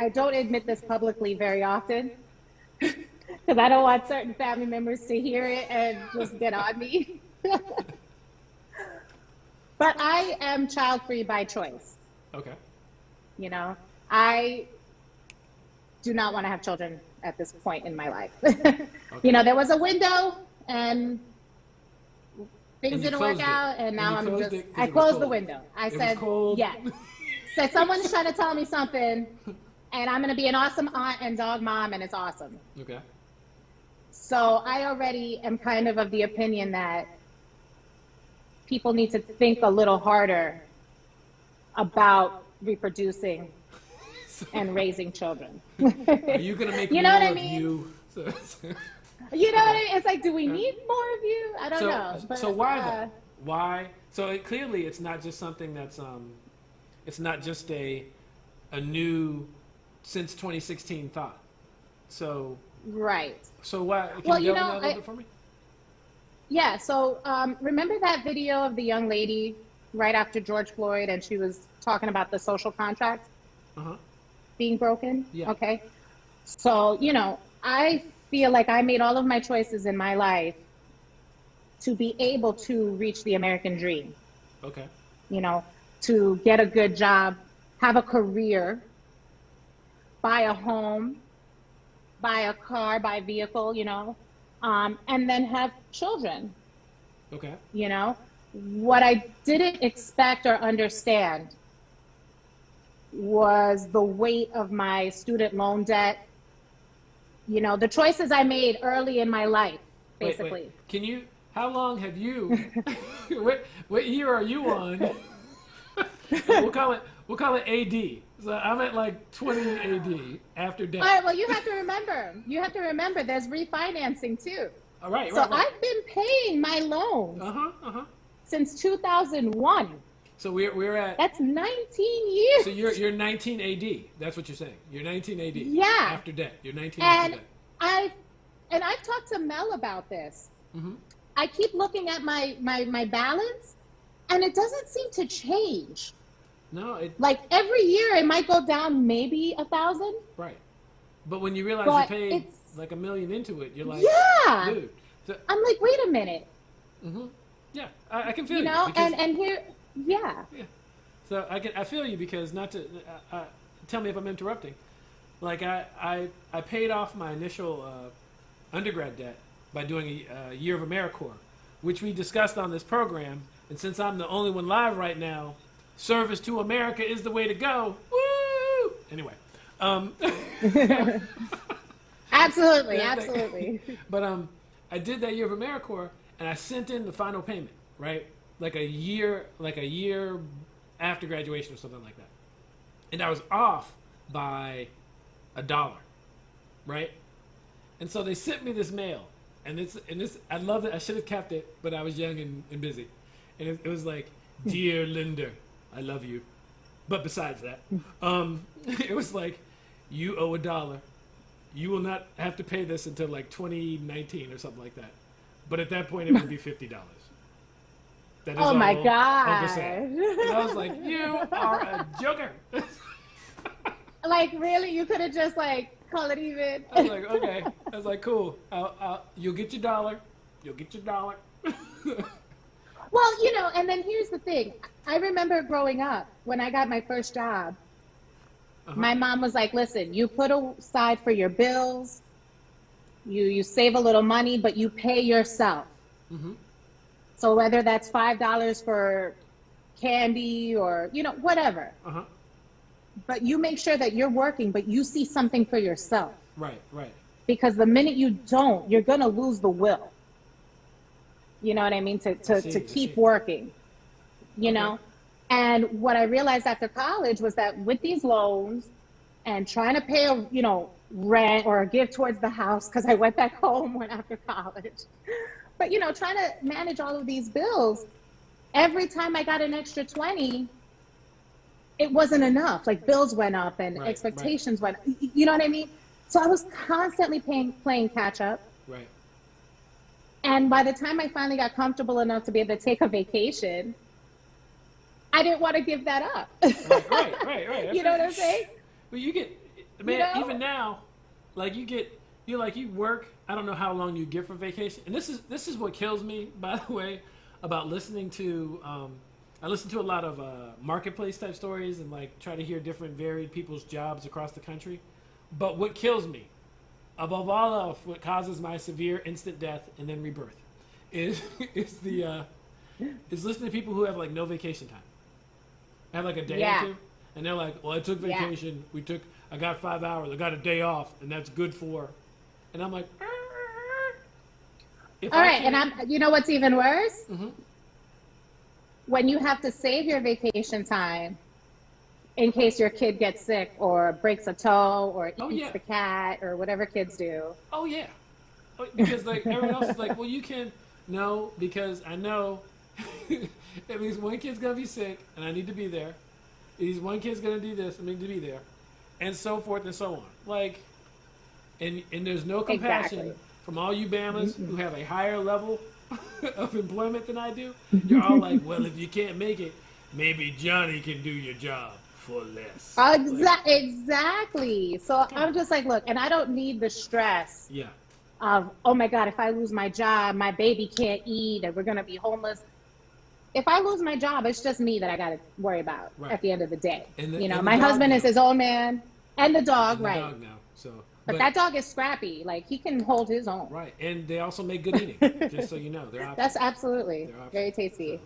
I don't admit this publicly very often because I don't want certain family members to hear it and just get on me. But I am child-free by choice. Okay. You know, I do not want to have children at this point in my life. You know, there was a window and things didn't work out, and now I closed the window. I said, yeah. Said someone's trying to tell me something, and I'm going to be an awesome aunt and dog mom, and it's awesome. Okay. So I already am kind of the opinion that people need to think a little harder about reproducing and raising children. Are you going to make you know more what I of mean? you? You know what I mean? It's like, do we need more of you? I don't know. But, so why though? Why? So clearly it's not just something that's, it's not just a new, since 2016 thought. So. Right. So why? Can you delve into that a little bit for me? Yeah, so remember that video of the young lady right after George Floyd, and she was talking about the social contract being broken? Yeah. Okay. So, you know, I feel like I made all of my choices in my life to be able to reach the American dream. Okay. You know, to get a good job, have a career, buy a home, buy a car, buy a vehicle, you know, and then have children. Okay. You know, what I didn't expect or understand was the weight of my student loan debt. You know, the choices I made early in my life, basically. Wait. Can you, how long have you, what year are you on? We'll call it AD. So I'm at like 20 AD after debt. All right, well, you have to remember there's refinancing too. All right, so I've been paying my loans since 2001. So we're at. That's 19 years. So you're 19 AD. That's what you're saying. You're 19 AD. Yeah. After debt. You're 19 after debt. And I've talked to Mel about this. I keep looking at my balance, and it doesn't seem to change. No, like every year it might go down maybe 1,000. Right. But when you realize you paid like $1 million into it, you're like, yeah. Dude. So, I'm like, wait a minute. Yeah, I can feel you. Know, and here, yeah. So I feel you because not to tell me if I'm interrupting. Like I paid off my initial undergrad debt by doing a year of AmeriCorps, which we discussed on this program. And since I'm the only one live right now, service to America is the way to go. Woo! Anyway. Absolutely. But I did that year of AmeriCorps, and I sent in the final payment, right? Like a year after graduation or something like that. And I was off by $1, right? And so they sent me this mail, and this I loved it. I should have kept it, but I was young and busy. And it was like, "Dear Linda, I love you." But besides that, it was like, you owe $1. You will not have to pay this until like 2019 or something like that. But at that point, it would be $50. That is oh my God. Uncle Sam. And I was like, you are a joker. Like, really? You could have just like, call it even. I was like, okay. I was like, cool. You'll get your $1. You'll get your $1. Well, you know, and then here's the thing. I remember growing up, when I got my first job, my mom was like, listen, you put aside for your bills, you save a little money, but you pay yourself. So whether that's $5 for candy or, you know, whatever. But you make sure that you're working, but you see something for yourself. Right. Because the minute you don't, you're going to lose the will. You know what I mean? To keep working, you know? And what I realized after college was that with these loans and trying to pay, rent or give towards the house, because I went back home when after college, but, you know, trying to manage all of these bills, every time I got an extra 20, it wasn't enough. Like bills went up and expectations went up. You know what I mean? So I was constantly playing catch up. Right. And by the time I finally got comfortable enough to be able to take a vacation, I didn't want to give that up. Right. You know what I'm saying? Well, you get, man, You know? even now, like you work. I don't know how long you get for vacation, and this is what kills me, by the way, about listening to. I listen to a lot of marketplace type stories and like try to hear different varied people's jobs across the country. But what kills me, above all else, what causes my severe instant death and then rebirth, is is listening to people who have like no vacation time. Have like a day or two, and they're like, "Well, I took vacation. I got 5 hours. I got a day off, and that's good for." And I'm like, all right, and you know what's even worse? Mm-hmm. When you have to save your vacation time in case your kid gets sick or breaks a toe or eats the cat or whatever kids do. Oh yeah, because like everyone else is like, well, you can because I know at least one kid's gonna be sick and I need to be there. At least one kid's gonna do this, I need to be there, and so forth and so on. Like, and there's no compassion from all you Bamas who have a higher level of employment than I do. You're all like, well, if you can't make it, maybe Johnny can do your job for less. Exactly. So I'm just like, look, and I don't need the stress of, oh my God, if I lose my job, my baby can't eat and we're going to be homeless. If I lose my job, it's just me that I got to worry about at the end of the day. My husband is his own man and the dog, and the dog now, so. But that dog is Scrappy. Like, he can hold his own. Right. And they also make good eating, just so you know. They're That's absolutely very tasty.